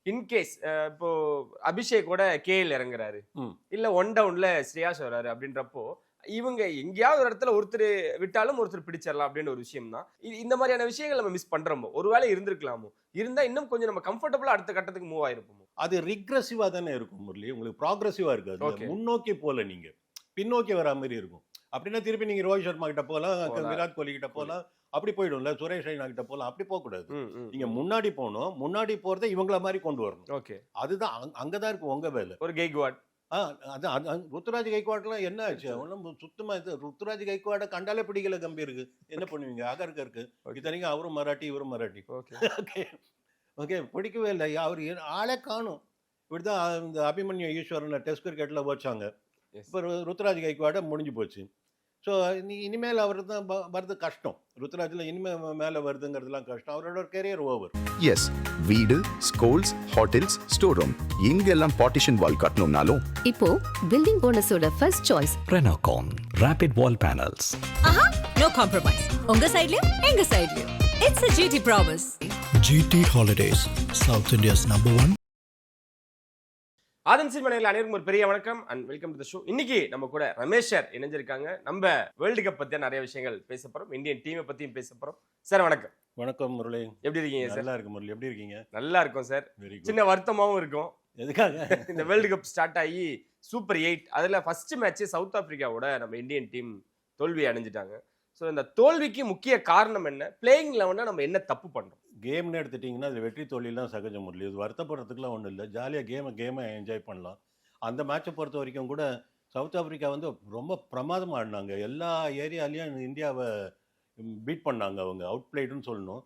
In case இப்போ அபிஷேக் கூட KL இறங்குறாரு, ம். இல்ல ஒன் டவுன்ல ஸ்ரேயாஸ் வராரு அப்படின்றப்போ, இவங்க எங்கேயாவது ஒரு இடத்துல ஒருத்தர் விட்டாலும் ஒருத்தர் பிடிச்சிடலாம் அப்படின்னு ஒரு விஷயம் தான். இந்த மாதிரியான விஷயங்கள் நம்ம மிஸ் பண்றோமோ, ஒருவேளை இருந்திருக்கலாமோ, இருந்தா இன்னும் கொஞ்சம் நம்ம கம்ஃபர்டபுளா அடுத்த கட்டத்துக்கு மூவ் ஆயிருப்போமோ. அது ரிக்ரெசிவா தானே இருக்கும் முரளி. உங்களுக்கு ப்ராக்ரெசிவா இருக்காது. ஓகே. முன்னோக்கி போல நீங்க. பின்னோக்கி வரா மாரி இருக்கும். அப்படின்னா திருப்பி நீங்க ரோஹித் சர்மா கிட்ட போலாம், போலாம். விராட் கோலி கிட்ட போலாம். அப்படி போயிடும்ல. சுரேஷ் ரெய்னா கிட்ட போலாம். அப்படி போகக்கூடாது. ம், ம், நீங்க ம். முன்னாடி போணும். முன்னாடி போறத இவங்கள மாரி கொண்டு வரணும். ஓகே. அதுதான் அங்க தான் இருக்கு உங்க வேலை. ஒரு கெய்க்வாட். ஆ அதான் ருத்துராஜ் கைக்வாட்லாம் என்ன ஆச்சு? ஒண்ணும் சுத்தமா இது ருத்துராஜ் கைக்வாட கண்டாலே பிடிக்கல கம்பீருக்கு. என்ன பண்ணுவீங்க? அகர்கருக்கு. ஓகே. இத்தனைக்கும் அவரும் மராட்டி, இவரும் மராட்டி. ஓகே. ஓகே. ஓகே. பிடிக்கவே இல்ல. அவரு ஆளே காணோம். இப்படிதான் இந்த அபிமன்யு ஈஸ்வரன டெஸ்ட் கிரிக்கெட்ல வச்சாங்க. எஸ். இப்ப ருத்துராஜ் கைக்வாட முடிஞ்சு போச்சு. ஸோ இனிமேல் அவரு தான் வர்றது கஷ்டம். ருத்துராஜ்ல இனிமே மேல வருதுங்கிறதுலாம் கஷ்டம். அவரோட கெரியர் ஓவர். எஸ், வீடு, ஸ்கூல்ஸ், ஹோட்டல்ஸ், ஸ்டோர் ரூம் எங்கெல்லாம் பார்ட்டிஷன் வால் கட்டணும்னாலும் இப்போ பில்டிங் ஓனர்ஸோட first choice Renocon Rapid Wall Panels. ஆஹா, நோ காம்ப்ரமைஸ். உங்க சைடுலயும் எங்க சைடுலயும். It's a GT promise. GT Holidays, South India's #1. Aadhan சினிமாவில் அனைவருக்கும் ஒரு பெரிய வணக்கம் and welcome to the show. இன்னைக்கு நம்ம கூட ரமேஷ் சார் இணைஞ்சிருக்காங்க. நம்ம வேர்ல்டு கப் பத்தியா நிறைய விஷயங்கள் பேச போறோம். இந்தியன் டீமை பத்தியும் பேச போறோம். சார் வணக்கம். வணக்கம் முரளி. எப்படி இருக்கீங்க சார்? நல்லா இருக்கு முரளி. எப்படி இருக்கீங்க? நல்லா இருக்கும் சார். Very good. சின்ன வருத்தமாவும் இருக்கும். எதுக்காக? இந்த வேர்ல்டு கப் ஸ்டார்ட் ஆகி சூப்பர் 8 அதுல ஃபர்ஸ்ட் மேட்ச் சவுத் ஆப்பிரிக்காவோட நம்ம இந்தியன் டீம் தோல்வி அடைஞ்சிட்டாங்க. ஸோ இந்த தோல்விக்கு முக்கிய காரணம் என்ன? பிளேயிங் லெவல்ல நம்ம என்ன தப்பு பண்றோம்? கேம்னு எடுத்துட்டிங்கன்னா அது வெற்றி தோல்விலாம் சகஜம் முரளி. இது வருத்தப்படுறதுக்குலாம் ஒன்றும் இல்லை. ஜாலியாக கேமை என்ஜாய் பண்ணலாம். அந்த மேட்சை பொறுத்த வரைக்கும் கூட சவுத் ஆப்பிரிக்கா வந்து ரொம்ப பிரமாதமாக ஆடினாங்க. எல்லா ஏரியாலையும் இந்தியாவை பீட் பண்ணாங்க. அவங்க அவுட் பிளேடுன்னு சொல்லணும்.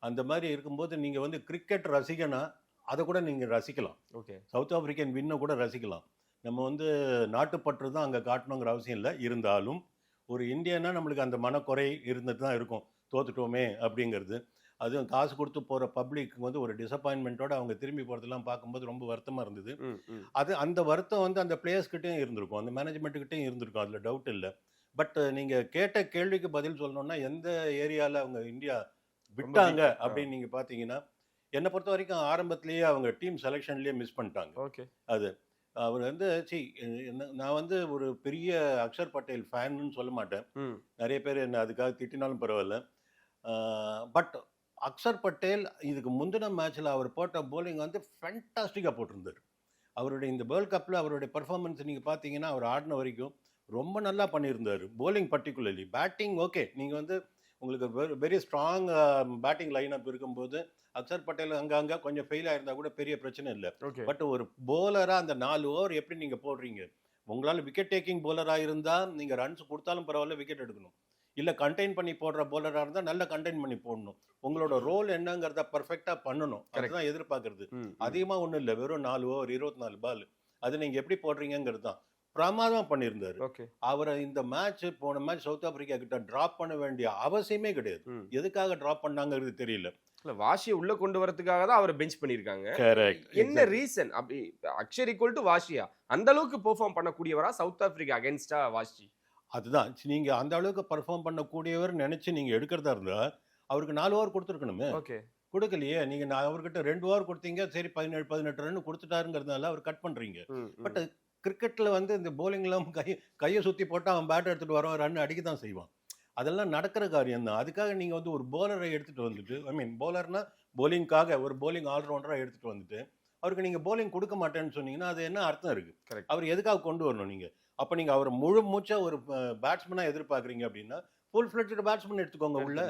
அந்த மாதிரி இருக்கும்போது நீங்கள் வந்து கிரிக்கெட் ரசிகனா அதை கூட நீங்கள் ரசிக்கலாம். ஓகே. சவுத் ஆப்பிரிக்கன் வின்னை கூட ரசிக்கலாம். நம்ம வந்து நாட்டுப்பற்று தான் அங்கே காட்டணுங்கிற அவசியம் இல்லை. இருந்தாலும் ஒரு இந்தியனா நம்மளுக்கு அந்த மனக்குறை இருந்துட்டு தான் இருக்கும். தோத்துட்டோமே அப்படிங்கிறது. அதுவும் காசு கொடுத்து போகிற பப்ளிக் வந்து ஒரு டிசப்பாயின்மெண்ட்டோட அவங்க திரும்பி போகிறதெல்லாம் பார்க்கும்போது ரொம்ப வருத்தமாக இருந்தது. அது அந்த வருத்தம் வந்து அந்த பிளேயர்ஸ்கிட்டையும் இருந்திருக்கும், அந்த மேனேஜ்மெண்ட்டுக்கிட்டையும் இருந்திருக்கும். அதில் டவுட் இல்லை. பட் நீங்கள் கேட்ட கேள்விக்கு பதில் சொல்லணும்னா எந்த ஏரியாவில் அவங்க இந்தியா விட்டாங்க அப்படின்னு நீங்கள் பார்த்தீங்கன்னா, என்னை பொறுத்த வரைக்கும் ஆரம்பத்திலேயே அவங்க டீம் செலெக்ஷன்லேயே மிஸ் பண்ணிட்டாங்க. ஓகே. அது அவர் வந்து நான் வந்து ஒரு பெரிய அக்ஷர் பட்டேல் ஃபேன்னு சொல்ல மாட்டேன். நிறைய பேர் என்ன அதுக்காக திட்டினாலும் பரவாயில்ல. பட் அக்ஷர் பட்டேல் இதுக்கு முந்தின மேட்ச்சில் அவர் போட்ட போலிங் வந்து ஃபேண்டாஸ்டிக்காக போட்டிருந்தார். அவருடைய இந்த வேர்ல்ட் கப்பில் அவருடைய பர்ஃபார்மன்ஸ் நீங்கள் பார்த்தீங்கன்னா அவர் ஆடின வரைக்கும் ரொம்ப நல்லா பண்ணியிருந்தார். Polling particularly. பேட்டிங் ஓகே, நீங்கள் வந்து உங்களுக்கு வெரி ஸ்ட்ராங் பேட்டிங் லைனப் இருக்கும்போது அக்ஷர் பட்டேல் அங்கங்கே கொஞ்சம் ஃபெயில் ஆயிருந்தா கூட பெரிய பிரச்சனை இல்லை. பட் ஒரு போலராக அந்த 4 ஓவர் எப்படி நீங்கள் போடுறீங்க? உங்களால் விக்கெட் டேக்கிங் போலராக இருந்தால் நீங்கள் ரன்ஸ் கொடுத்தாலும் பரவாயில்ல, விக்கெட் எடுக்கணும். இல்லை கண்டெயின் பண்ணி போடுற போலராக இருந்தால் நல்லா கண்டெயின் பண்ணி போடணும். உங்களோட ரோல் என்னங்கிறத பர்ஃபெக்டாக பண்ணணும். அதுதான் எதிர்பார்க்கறது. அதிகமாக ஒன்றும் இல்லை, வெறும் 4 ஓவர் 24 பால். அது நீங்கள் எப்படி போடுறீங்கிறது தான். பிரமாதம் பண்ணியிருந்தாரு. அவரை இந்த மேட்ச் போன மேட்ச் சவுத் ஆப்பிரிக்கா கிட்ட டிராப் பண்ண வேண்டிய அவசியமே கிடையாது. எதுக்காக டிராப் பண்ணாங்கிறது தெரியல. வாஷியை உள்ள கொண்டு வரதுக்காக தான் அவரை பெஞ்ச் பண்ணிருக்காங்க. என்ன ரீசன்? அப்படி அக்ஷர் ஈக்குவல் டு வாஷியா அந்த அளவுக்கு பெர்ஃபார்ம் பண்ணக்கூடியவரா சவுத் ஆப்பிரிக்கா அகைன்ஸ்டா வாஷி? அதுதான் நீங்க அந்த அளவுக்கு பெர்ஃபார்ம் பண்ணக்கூடியவர் நினைச்சு நீங்க எடுக்கிறதா இருந்தா அவருக்கு 4 ஓவர் கொடுத்துருக்கணுமே. கொடுக்கலையே. நீங்க அவர்கிட்ட 2 ஓவர் கொடுத்தீங்க, சரி 17-18 ரன் கொடுத்துட்டாருங்கிறதுனால அவர் கட் பண்றீங்க. பட் கிரிக்கெட்ல வந்து இந்த போலிங்லாம் கையை சுத்தி போட்டு அவன் பேட் எடுத்துட்டு வரவன் ரன் அடிக்க தான் செய்வான். அதெல்லாம் நடக்கிற காரியம் தான். அதுக்காக நீங்க வந்து ஒரு போலரை எடுத்துட்டு வந்துட்டு, ஐ மீன் போலர்னா போலிங்காக ஒரு போலிங் ஆல்ரவுண்டரா எடுத்துட்டு வந்துட்டு அவருக்கு நீங்க போலிங் கொடுக்க மாட்டேன்னு சொன்னீங்கன்னா அது என்ன அர்த்தம் இருக்கு? அவர் எதுக்காக கொண்டு வரணும் நீங்க? அப்ப நீங்க அவர் முழு மூச்சா ஒரு பேட்ஸ்மேனா எதிர்பார்க்குறீங்க அப்படின்னா ஃபுல் ஃபிளட்ஜ்டு பேட்ஸ்மேன் எடுத்துக்கோங்க உள்ள.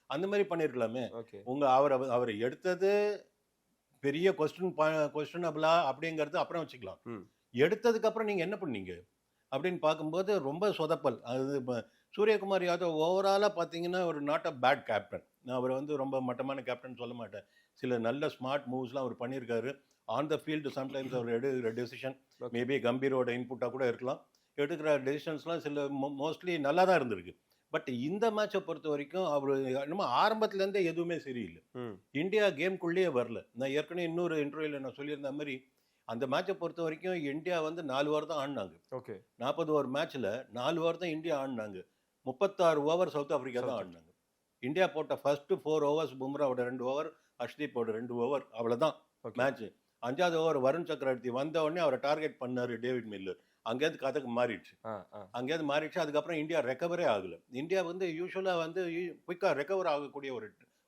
அந்த மாதிரி பண்ணிருக்கலாமே. உங்க அவரை எடுத்தது பெரிய கொஸ்டினபிளா அப்படிங்கிறது அப்புறம் வச்சுக்கலாம். எடுத்ததுக்கு அப்புறம் நீங்க என்ன பண்ணீங்க அப்படின்னு பார்க்கும்போது ரொம்ப சொதப்பல். அது சூரியகுமார் யாதவ் ஓவராலா பார்த்தீங்கன்னா ஒரு நாட் அ பேட் கேப்டன். நான் அவரை வந்து ரொம்ப மட்டமான கேப்டன் சொல்ல மாட்டேன். சில நல்ல ஸ்மார்ட் மூவ்ஸ்லாம் அவர் பண்ணியிருக்காரு. ஆன் த ஃபீல்டு சம்டைம்ஸ் அவர் எடுக்கிற டெசிஷன் மேபி கம்பீரோட இன்புட்டாக கூட இருக்கலாம். எடுக்கிற டெசிஷன்ஸ்லாம் சில மோஸ்ட்லி நல்லா தான் இருந்திருக்கு. பட் இந்த மேட்சை பொறுத்த வரைக்கும் அவர் என்னமோ ஆரம்பத்துலேருந்தே எதுவுமே சரியில்லை. இந்தியா கேம்குள்ளேயே வரல. நான் ஏற்கனவே இன்னொரு இன்டர்வியூவில் நான் சொல்லியிருந்த மாதிரி அந்த மேட்சை பொறுத்த வரைக்கும் இந்தியா வந்து 4 ஓவர் தான் ஆடினாங்க. 40 ஓவர் மேட்ச்சில் 4 ஓவர் தான் இந்தியா ஆடினாங்க. 36 ஓவர் சவுத் ஆப்பிரிக்கா தான் ஆடினாங்க. இந்தியா போட்ட ஃபர்ஸ்ட் 4 ஓவர்ஸ் பும்ராவோட 2 ஓவர், ஹர்ஷ்தீப்போட 2 ஓவர், அவ்வளோதான் மேட்ச். 5வது ஓவர் வருண் சக்கரவர்த்தி வந்த உடனே அவரை டார்கெட் பண்ணாரு டேவிட் மில்லர். அங்கேருந்து கதைக்கு மாறிடுச்சு. அங்கேருந்து மாறிடுச்சு. அதுக்கப்புறம் இந்தியா ரெக்கவரே ஆகல. இந்தியா வந்து யூஸ்வலா வந்து குயிக்காக ரெக்கவர் ஆகக்கூடிய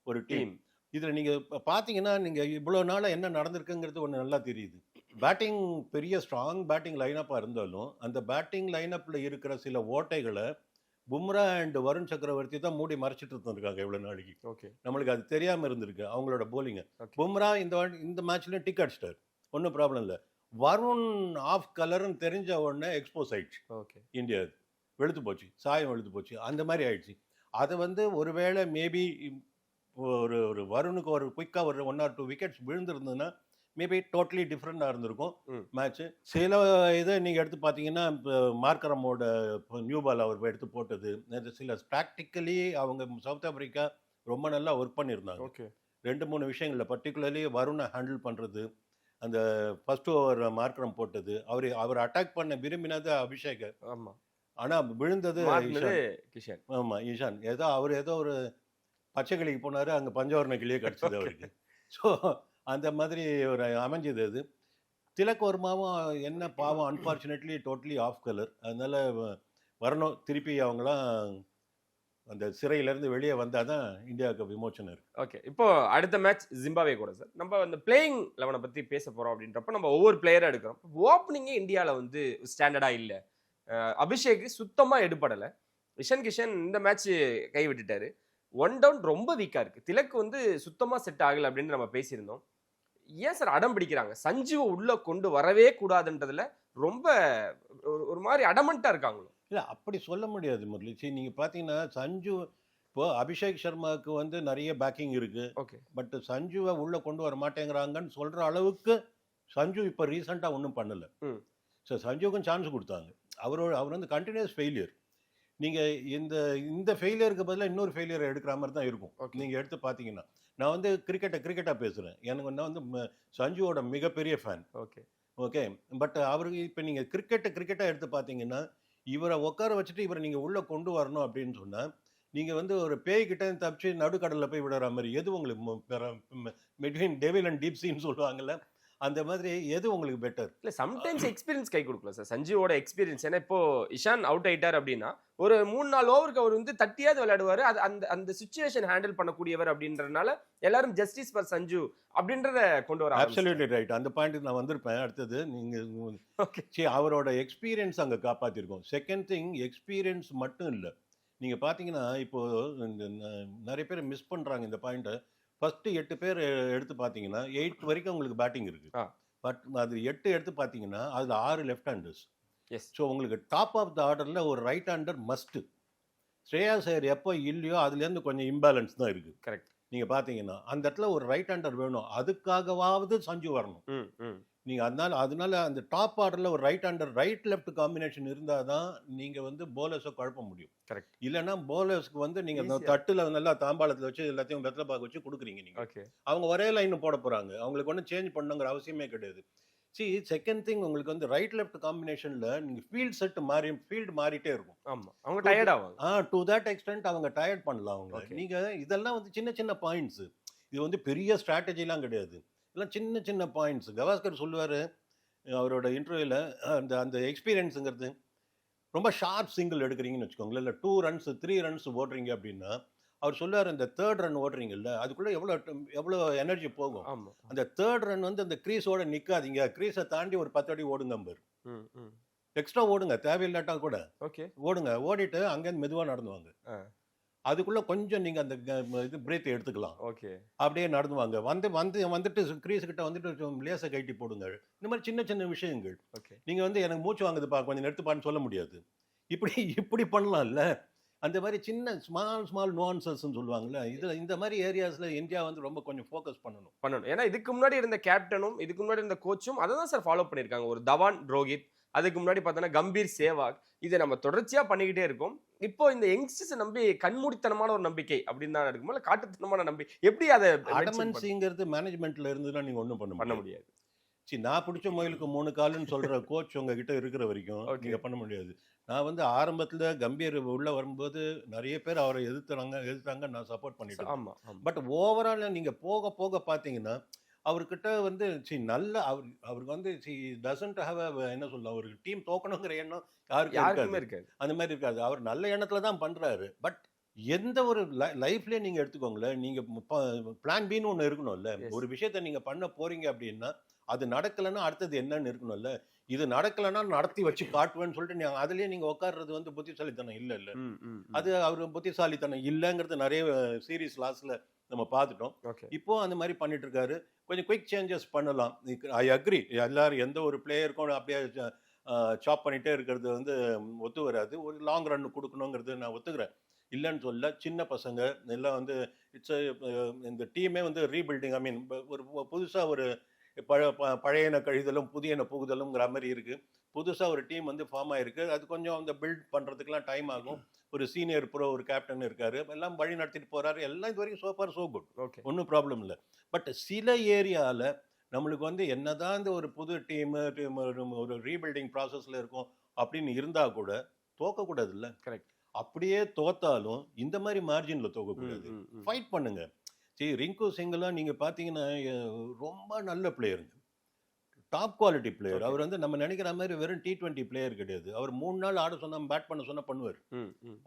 ஒரு டீம். இதில் நீங்கள் பார்த்தீங்கன்னா நீங்கள் இவ்வளோ நாளாக என்ன நடந்திருக்குங்கிறது ஒன்று நல்லா தெரியுது. பேட்டிங் பெரிய ஸ்ட்ராங் பேட்டிங் லைனப்பாக இருந்தாலும் அந்த பேட்டிங் லைனப்பில் இருக்கிற சில ஓட்டைகளை பும்ரா அண்ட் வருண் சக்கரவர்த்தி தான் மூடி மறைச்சிட்டு இருந்திருக்காங்க இவ்வளோ நாளைக்கு. ஓகே, நம்மளுக்கு அது தெரியாமல் இருந்திருக்கு அவங்களோட போலிங்க. பும்ரா இந்த மேட்ச்லேயும் டிக் அடிச்சிட்டார், ஒன்றும் ப்ராப்ளம் இல்லை. வருண் ஆஃப் கலர்னு தெரிஞ்ச உடனே எக்ஸ்போஸ் ஆயிடுச்சு. ஓகே, இந்தியா வெளுத்து போச்சு, சாயம் வெளுத்து போச்சு, அந்த மாதிரி ஆயிடுச்சு. அதை வந்து ஒருவேளை மேபி ஒரு வருணுக்கு ஒரு குயிக்காக ஒரு 1 or 2 விக்கெட்ஸ் விழுந்திருந்ததுன்னா மேபி டோட்டலி டிஃப்ரெண்டாக இருந்திருக்கும் மேட்ச்சு. சில இதை நீங்கள் எடுத்து பார்த்தீங்கன்னா இப்போ மார்க்கரமோட நியூ பால் அவர் எடுத்து போட்டது, சில ப்ராக்டிக்கலி அவங்க சவுத் ஆப்பிரிக்கா ரொம்ப நல்லா ஒர்க் பண்ணியிருந்தாங்க. ஓகே, 2-3 விஷயங்களில் பர்டிகுலர்லி வருணை ஹேண்டில் பண்ணுறது, அந்த ஃபர்ஸ்ட் ஓவர் மார்க்கரம் போட்டது, அவர் அட்டாக் பண்ண விரும்பினது அபிஷேக். ஆமாம், ஆனால் விழுந்தது கிஷன். ஆமாம், ஈஷான். அவர் ஏதோ ஒரு பச்சைக்கிளிக்கு போனார், அங்கே பஞ்சவர்ண கிளியே கிடச்சிது அவருக்கு. ஸோ அந்த மாதிரி ஒரு அமைஞ்சது அது. திலக் வர்மாவும் என்ன பாவம், அன்ஃபார்ச்சுனேட்லி டோட்டலி ஆஃப் கலர். அதனால வரணும் திருப்பி அவங்களாம் அந்த சிறையிலேருந்து வெளியே வந்தால் தான் இந்தியாவுக்கு விமோச்சனம் இருக்கு. ஓகே, இப்போ அடுத்த மேட்ச் ஜிம்பாவே கூட சார். நம்ம அந்த பிளேயிங் 11 பற்றி பேச போகிறோம் அப்படின்றப்ப நம்ம ஒவ்வொரு பிளேயராக எடுக்கிறோம். ஓப்பனிங்கே இந்தியாவில் வந்து ஸ்டாண்டர்டாக இல்லை. அபிஷேக் சுத்தமாக எடுபடலை. இஷன் கிஷன் இந்த மேட்ச் கை விட்டுட்டாரு. 1 down ரொம்ப வீக்காக இருக்குது. திலக் வந்து சுத்தமாக செட் ஆகலை அப்படின்னு நம்ம பேசியிருந்தோம். ஏன் சார் அடம் பிடிக்கிறாங்க? சஞ்சுவை உள்ளே கொண்டு வரவே கூடாதுன்றதுல ரொம்ப ஒரு மாதிரி அடமெண்ட்டாக இருக்காங்களோ? இல்லை, அப்படி சொல்ல முடியாது முரளி. சரி, நீங்கள் பார்த்தீங்கன்னா சஞ்சு இப்போ அபிஷேக் சர்மாவுக்கு வந்து நிறைய பேக்கிங் இருக்குது. ஓகே, பட் சஞ்சுவை உள்ளே கொண்டு வர மாட்டேங்கிறாங்கன்னு சொல்கிற அளவுக்கு சஞ்சு இப்போ ரீசெண்டாக ஒன்றும் பண்ணலை. ஸோ சஞ்சுவுக்கும் சான்ஸ் கொடுத்தாங்க. அவர் வந்து கண்டினியூஸ் ஃபெயிலியர். நீங்கள் இந்த ஃபெயிலியருக்கு பதிலாக இன்னொரு ஃபெயிலியரை எடுக்கிற மாதிரி தான் இருக்கும். நீங்கள் எடுத்து பார்த்தீங்கன்னா நான் வந்து கிரிக்கெட்டாக பேசுகிறேன். எனக்கு நான் வந்து சஞ்சுவோட மிகப்பெரிய ஃபேன். ஓகே, பட் அவருக்கு இப்போ நீங்கள் கிரிக்கெட்டாக எடுத்து பார்த்தீங்கன்னா இவரை உட்கார வச்சுட்டு இவரை நீங்கள் உள்ளே கொண்டு வரணும் அப்படின்னு சொன்னால் நீங்கள் வந்து ஒரு பேய்கிட்ட தப்பிச்சு நடுக்கடலில் போய் விடுற மாதிரி எது உங்களுக்கு பிட்வீன் டெவில் அண்ட் டீப் சீன்னு சொல்லுவாங்கல்ல, அந்த மாதிரி எது உங்களுக்கு பெட்டர்? இல்லை, சம்டைம்ஸ் எக்ஸ்பீரியன்ஸ் கை கொடுக்கல சார். சஞ்சுவோட எக்ஸ்பீரியன்ஸ். ஏன்னா இப்போ இஷான் அவுட் ஆயிட்டார் அப்படின்னா ஒரு 3-4 ஓவருக்கு அவர் வந்து தட்டியாவது விளையாடுவார். அது அந்த சுச்சுவேஷன் ஹேண்டில் பண்ணக்கூடியவர் அப்படின்றதுனால எல்லாரும் ஜஸ்டிஸ் ஃபார் சஞ்சு அப்படின்றத கொண்டு வர. Absolutely right. அந்த பாயிண்ட்டுக்கு நான் வந்திருப்பேன். அடுத்தது நீங்கள் அவரோட எக்ஸ்பீரியன்ஸ் அங்கே காப்பாற்றிருக்கோம். செகண்ட் திங், எக்ஸ்பீரியன்ஸ் மட்டும் இல்லை. நீங்கள் பார்த்தீங்கன்னா இப்போது நிறைய பேர் மிஸ் பண்ணுறாங்க இந்த பாயிண்ட்டை. ஃபர்ஸ்ட் 8 பேர் எடுத்து பார்த்தீங்கன்னா 8 வரைக்கும் உங்களுக்கு பேட்டிங் இருக்கு. பட் அது 8 எடுத்து பார்த்தீங்கன்னா அதில் 6 லெஃப்ட் ஹேண்டர்ஸ். ஸோ உங்களுக்கு டாப் ஆஃப் த ஆர்டரில் ஒரு right hander must. Shreyas Iyer எப்போ இல்லையோ அதுலேருந்து கொஞ்சம் இம்பேலன்ஸ் தான் இருக்குது. கரெக்ட். நீங்கள் பார்த்தீங்கன்னா அந்த இடத்துல ஒரு ரைட் ஹேண்டர் வேணும். அதுக்காகவாவது சஞ்சு வரணும். நீங்கள் அதனால அந்த டாப் ஆர்டரில் ஒரு right hander right left combination இருந்தால் தான் நீங்கள் வந்து போலர்ஸை குழப்ப முடியும். கரெக்ட். இல்லைன்னா போலர்ஸ்க்கு வந்து நீங்கள் தட்டில் நல்லா தாம்பாளத்தில் வச்சு எல்லாத்தையும் வெத்தலை பாக்கு வச்சு கொடுக்குறீங்க. நீங்கள் அவங்க ஒரே லைன் போட போகிறாங்க. அவங்களுக்கு ஒன்றும் சேஞ்ச் பண்ணுங்கிற அவசியமே கிடையாது. செகண்ட் திங், உங்களுக்கு வந்து ரைட் லெஃப்ட் காம்பினேஷனில் நீங்கள் ஃபீல்டு மாறிட்டே இருக்கும். ஆமாம், அவங்க டயர்ட் ஆவாங்க. டு தட் எக்ஸ்டென்ட் அவங்க டயர்ட் பண்ணலாம் அவங்க. நீங்கள் இதெல்லாம் வந்து சின்ன சின்ன பாயிண்ட்ஸு. இது வந்து பெரிய ஸ்ட்ராட்டஜிலாம் கிடையாது. இதெல்லாம் சின்ன சின்ன பாயிண்ட்ஸ். கவாஸ்கர் சொல்லுவார் அவரோட இன்டர்வியூவில், அந்த எக்ஸ்பீரியன்ஸுங்கிறது ரொம்ப ஷார்ப் சிங்கிள் எடுக்கிறீங்கன்னு வச்சுக்கோங்களேன், இல்லை 2 runs 3 runs ஓடுறீங்க அப்படின்னா அவர் சொல்லுவார், இந்த 3rd run ஓடுறீங்கல்ல அதுக்குள்ளே எவ்வளோ எனர்ஜி போகும். அந்த 3rd run வந்து அந்த க்ரீஸோட நிற்காதீங்க, க்ரீஸை தாண்டி ஒரு 10 அடி ஓடுங்க, எக்ஸ்ட்ரா ஓடுங்க, தேவையில்லாட்டா கூட ஓடுங்க, ஓடிட்டு அங்கேருந்து மெதுவாக நடந்துவாங்க. அதுக்குள்ளே கொஞ்சம் நீங்கள் அந்த இது பிரேத்தை எடுத்துக்கலாம். அப்படியே நடந்துவாங்க. வந்துட்டு க்ரீஸுக்கிட்ட வந்துட்டு லேசை கைட்டி போடுங்க. இந்த மாதிரி சின்ன சின்ன விஷயங்கள். நீங்கள் வந்து எனக்கு மூச்சு வாங்குதுப்பா கொஞ்சம் நிறுத்துப்பான்னு சொல்ல முடியாது. இப்படி பண்ணலாம்ல. அந்த மாதிரி சின்ன ஸ்மால் நுவான்சஸ்ன்னு சொல்லுவாங்கல்ல, இதில் இந்த மாதிரி ஏரியாஸில் இந்தியா வந்து ரொம்ப கொஞ்சம் ஃபோக்கஸ் பண்ணணும். ஏன்னா இதுக்கு முன்னாடி இருந்த கேப்டனும் இதுக்கு முன்னாடி இருந்த கோச்சும் அதை தான் சார் ஃபாலோ பண்ணியிருக்காங்க. ஒரு தவான் ரோஹித், அதுக்கு முன்னாடி பார்த்தோன்னா கம்பீர் சேவாக், இதை நம்ம தொடர்ச்சியாக பண்ணிக்கிட்டே இருக்கோம். இப்போ இந்த யங்ஸ்டர்ஸை நம்பி கண்மூடித்தனமான ஒரு நம்பிக்கை அப்படின்னு தான் இருக்குமா, இல்லை காட்டுத்தனமான நம்பிக்கை? எப்படி அதை அடமன்சிங்கிறது மேனேஜ்மெண்ட்டில் இருந்துதான் நீங்கள் ஒன்றும் பண்ண முடியாது. நான் பிடிச்ச முயலுக்கு 3 காலுன்னு சொல்கிற கோச் உங்ககிட்ட இருக்கிற வரைக்கும் நீங்கள் பண்ண முடியாது. நான் வந்து ஆரம்பத்தில் கம்பீர் உள்ளே வரும்போது நிறைய பேர் அவரை எதிர்த்தாங்க, நான் சப்போர்ட் பண்ணிட்டேன். பட் ஓவரால் நீங்கள் போக போக பார்த்தீங்கன்னா அவர்கிட்ட வந்து நல்ல அவருக்கு வந்து டசன்ட் ஹேவ் என்ன சொல்ல, அவருக்கு டீம் தோக்கணுங்கிற எண்ணம் யாருக்குமே இருக்காது. இருக்காது. அந்த மாதிரி இருக்காது. அவர் நல்ல எண்ணத்துல தான் பண்றாரு. பட் எந்த ஒரு லைஃப்லயே நீங்க எடுத்துக்கோங்களேன், நீங்க பிளான் பின்னு ஒண்ணு இருக்கணும்ல. Yes. ஒரு விஷயத்த நீங்க பண்ண போறீங்க அப்படின்னா அது நடக்கலைன்னா அடுத்தது என்னன்னு இருக்கணும்ல. இது நடக்கலைன்னா நடத்தி வச்சு காட்டுவேன்னு சொல்லிட்டு அதுலயே நீங்க உட்கார்றது வந்து புத்திசாலித்தனம் இல்ல. அது அவர் புத்திசாலித்தனம் இல்லைங்கிறது நிறைய சீரியஸ் லாஸ்ல நம்ம பார்த்துட்டோம். ஓகே. இப்போ அந்த மாதிரி பண்ணிட்டு இருக்காரு. கொஞ்சம் குயிக் சேஞ்சஸ் பண்ணலாம். I agree. எல்லாரும் எந்த ஒரு பிளேயருக்கும் அப்படியே சாப் பண்ணிட்டே இருக்கிறது வந்து ஒத்து வராது. ஒரு லாங் ரன் கொடுக்கணுங்கிறது நான் ஒத்துக்கிறேன், இல்லைன்னு சொல்ல. சின்ன பசங்க எல்லாம் வந்து இட்ஸ் இந்த டீமே வந்து ரீபில்டிங். ஐ மீன் ஒரு புதுசாக ஒரு பழையன கழிதலும் புதியன புகுதலுங்கிற மாதிரி இருக்குது. புதுசாக ஒரு டீம் வந்து ஃபார்ம் ஆகிருக்கு. அது கொஞ்சம் அந்த பில்ட் பண்ணுறதுக்கெலாம் டைம் ஆகும். ஒரு சீனியர் ப்ரோ ஒரு கேப்டன் இருக்காரு, எல்லாம் வழி நடத்திட்டு போகிறாரு. எல்லாம் இது வரைக்கும் சோஃபார் சோ குட், ஓகே. ஒன்றும் ப்ராப்ளம் இல்லை. பட் சில ஏரியாவில் நம்மளுக்கு வந்து என்னதான் இந்த ஒரு புது டீம் ஒரு ரீபில்டிங் ப்ராசஸில் இருக்கும் அப்படின்னு இருந்தால் கூட தோக்கக்கூடாது இல்லை. கரெக்ட். அப்படியே தோத்தாலும் இந்த மாதிரி மார்ஜினில் தோக்கக்கூடாது. ஃபைட் பண்ணுங்க. சரி, ரிங்கு சிங்கெல்லாம் நீங்கள் பார்த்தீங்கன்னா ரொம்ப நல்ல பிளேயருங்க, டாப் குவாலிட்டி பிளேயர். அவர் வந்து நம்ம நினைக்கிற மாதிரி வெறும் T20 பிளேயர் கிடையாது. அவர் 3 நாள் ஆட சொன்னால் பேட் பண்ண சொன்னால் பண்ணுவார்.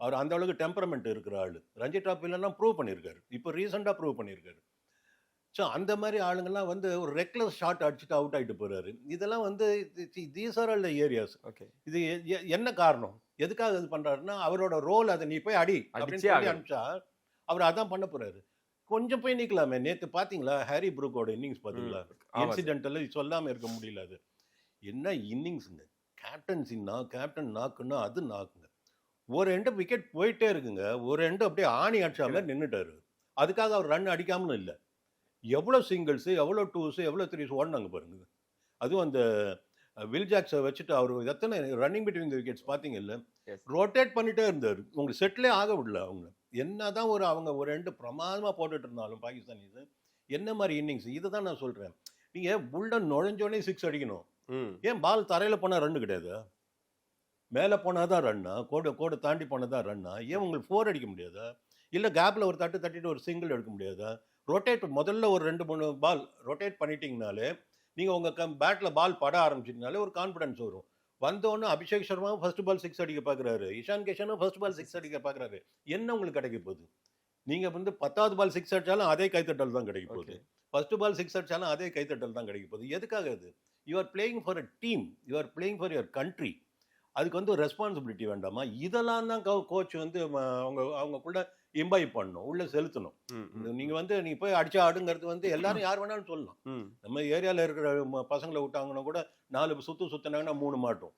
அவர் அந்த அளவுக்கு டெம்பரமெண்ட் இருக்கிற ஆள். ரஞ்சி டிராஃபிலாம் ப்ரூவ் பண்ணியிருக்காரு. இப்போ ரீசெண்டாக ப்ரூவ் பண்ணியிருக்காரு. ஸோ அந்த மாதிரி ஆளுங்கள்லாம் வந்து ஒரு ரெக்லஸ் ஷாட் அடிச்சுட்டு அவுட் ஆகிட்டு போகிறாரு. இதெல்லாம் வந்து these are all the areas. Okay. இது என்ன காரணம், எதுக்காக இது பண்ணுறாருன்னா அவரோட ரோல் அதை நீ போய் அடி அப்படின்னு சொல்லி அனுப்பிச்சா அவர் அதான் பண்ண போகிறாரு. கொஞ்சம் போய் நிற்கலாமே. நேற்று பார்த்தீங்களா ஹாரி ப்ரூக்கோட இன்னிங்ஸ் பார்த்தீங்களா? இன்சிடென்டல் சொல்லாமல் இருக்க முடியல. அது என்ன இன்னிங்ஸுங்க. கேப்டன் நாக்குன்னா அது நாக்குங்க. ஒரு எண்டு விக்கெட் போயிட்டே இருக்குங்க. ஒரு எண்டு அப்படியே ஆணி அடிச்சாம நின்றுட்டாரு. அதுக்காக அவர் ரன் அடிக்காமலும் இல்லை. எவ்வளோ சிங்கிள்ஸு, எவ்வளோ டூஸு, எவ்வளோ த்ரீஸ் ஓடினாங்க பாருங்க. அதுவும் அந்த வில் ஜாக்ஸை வச்சுட்டு அவர் எத்தனை ரன்னிங் பிட்வீன் தி விக்கெட்ஸ் பார்த்தீங்கல்ல. ரொட்டேட் பண்ணிட்டே இருந்தார். உங்களுக்கு செட்டிலே ஆக விடல. அவங்க என்னதான் அவங்க ஒரு ரெண்டு பிரமாதமாக போட்டுட்டு இருந்தாலும் பாகிஸ்தானிஸ் என்ன மாதிரி இன்னிங்ஸ். இதை தான் நான் சொல்கிறேன். நீங்கள் உள்ள நுழைஞ்சோடனே 6 அடிக்கணும். ஏன் பால் தரையில் போனால் ரன்னு கிடையாது? மேலே போனால் தான் ரன்னா, கோடை தாண்டி போனால் தான் ரன்னா? ஏன் உங்களுக்கு 4 அடிக்க முடியாதா? இல்லை கேப்பில் ஒரு தட்டிட்டு ஒரு சிங்கிள் எடுக்க முடியாதா? ரொட்டேட் முதல்ல ஒரு 2-3 பால் ரொட்டேட் பண்ணிட்டீங்கனாலே நீங்கள் உங்கள் பேட்டில் பால் பட ஆரம்பிச்சிங்கனாலே ஒரு கான்ஃபிடன்ஸ் வரும். வந்தோன்னு அபிஷேக் சர்மாவும் ஃபர்ஸ்ட் பால் 6 அடிக்க பார்க்குறாரு, இஷான் கிஷனும் ஃபர்ஸ்ட் பால் 6 அடிக்க பார்க்குறாரு. என்ன உங்களுக்கு கிடைக்க போகுது? நீங்கள் வந்து 10வது பால் 6 அடித்தாலும் அதே கைத்தட்டல் தான் கிடைக்க போகுது. ஃபர்ஸ்ட் பால் 6 அடித்தாலும் அதே கைத்தட்டல் தான் கிடைக்க போகுது. எதுக்காக அது? You are playing for a team, you are playing for your country. அதுக்கு வந்து ரெஸ்பான்சிபிலிட்டி வேண்டாமா? இதெல்லாம் தான் கோச் வந்து அவங்கக்குள்ள இம்பைப் பண்ணணும், உள்ள செலுத்தணும். நீங்கள் வந்து நீங்கள் போய் அடிச்சா ஆடுங்கிறது வந்து எல்லாரும் யார் வேணாலும் சொல்லலாம். நம்ம ஏரியாவில் இருக்கிற பசங்களை விட்டாங்கன்னா கூட 4 சுற்றினாங்கன்னா 3 மாட்டோம்.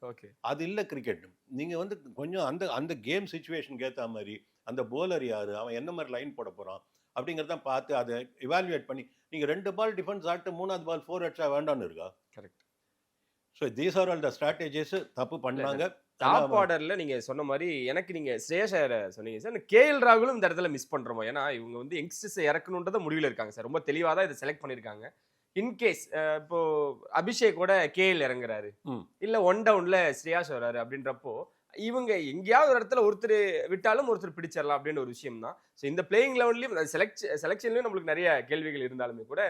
அது இல்லை கிரிக்கெட். நீங்கள் வந்து கொஞ்சம் அந்த கேம் சிச்சுவேஷனுக்கு ஏற்ற மாதிரி அந்த போலர் யார், அவன் என்ன மாதிரி லைன் போட போகிறான் அப்படிங்கிறதான் பார்த்து அதை இவாலுவேட் பண்ணி நீங்கள் 2 பால் டிஃபென்ஸ் ஆட்டு 3வது பால் 4 அடிச்சா வேண்டான்னு இருக்கா? Correct. So these are all the strategies. தப்பு பண்ணாங்க. டாப் ஆர்டர்ல நீங்க சொன்ன மாதிரி எனக்கு நீங்க ஸ்ரேயஸ் ஐயரை சொன்னீங்க சார். கேஎல் ராகுலும் இந்த இடத்துல மிஸ் பண்றோமோ? ஏன்னா இவங்க வந்து யங்ஸ்டர்ஸ் இறக்கணுன்றத முடிவில் இருக்காங்க சார். ரொம்ப தெளிவாக தான் இதை செலக்ட் பண்ணியிருக்காங்க. இன்கேஸ் இப்போ அபிஷேக்கோட கேஎல் இறங்குறாரு, இல்ல 1 டவுன்ல ஸ்ரேயாஸ் வராரு அப்படின்றப்போ இவங்க எங்கேயாவது ஒரு இடத்துல ஒருத்தர் விட்டாலும் ஒருத்தர் பிடிச்சிடலாம் அப்படின்னு ஒரு விஷயம் தான். ஸோ இந்த பிளேயிங் லெவன்லயும் செலெக்ஷன்லயும் நம்மளுக்கு நிறைய கேள்விகள் இருந்தாலுமே கூட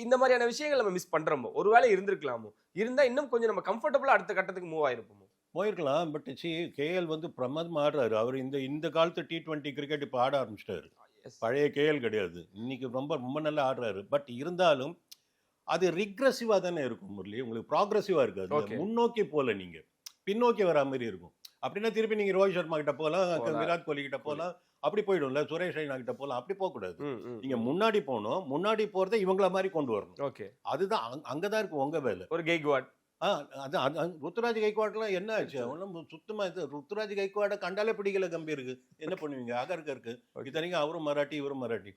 இந்த மாதிரியான விஷயங்கள் நம்ம மிஸ் பண்றோமோ? ஒருவேளை இருந்திருக்கலாமோ? இருந்தா இன்னும் கொஞ்சம் நம்ம கம்ஃபர்டபுளா அடுத்த கட்டத்துக்கு மூவ் ஆயிருப்போமோ? போயிருக்கலாம். பட் கேஎல் வந்து பிரமாதமாக ஆடுறாரு. அவர் இந்த காலத்து T20 கிரிக்கெட் இப்போ ஆட ஆரம்பிச்சிட்டாரு. பழைய கேஎல் கிடையாது. இன்னைக்கு ரொம்ப நல்லா ஆடுறாரு. பட் இருந்தாலும் அது ரிக்ரெசிவாக தானே இருக்கும் முரளி. உங்களுக்கு ப்ராக்ரெசிவாக இருக்காது. முன்னோக்கி போகல, நீங்கள் பின்னோக்கி வரா மாதிரி இருக்கும். அப்படின்னா திருப்பி நீங்கள் ரோஹித் சர்மா கிட்ட போகலாம், விராட் கோலி கிட்ட போகலாம், அப்படி போயிடும்ல. சுரேஷ் ரெய்னா கிட்ட போகலாம், அப்படி போகக்கூடாது. நீங்கள் முன்னாடி போகணும். முன்னாடி போகிறத இவங்கள மாதிரி கொண்டு வரணும். அதுதான் அங்கே தான் இருக்கும் உங்கள் வேலை. ஒரு கெய்க்வாட் அதான் ருத்துராஜ் கைக்வாட்லாம் என்ன ஆச்சு? அவனும் சுத்தமாக இது ருத்துராஜ் கைக்வாடை கண்டாலே பிடிக்கல கம்பீருக்கு. என்ன பண்ணுவீங்க? அகருக்கு இருக்கு. இத்தனைக்கும் அவரும் மராட்டி இவரும் மராட்டி.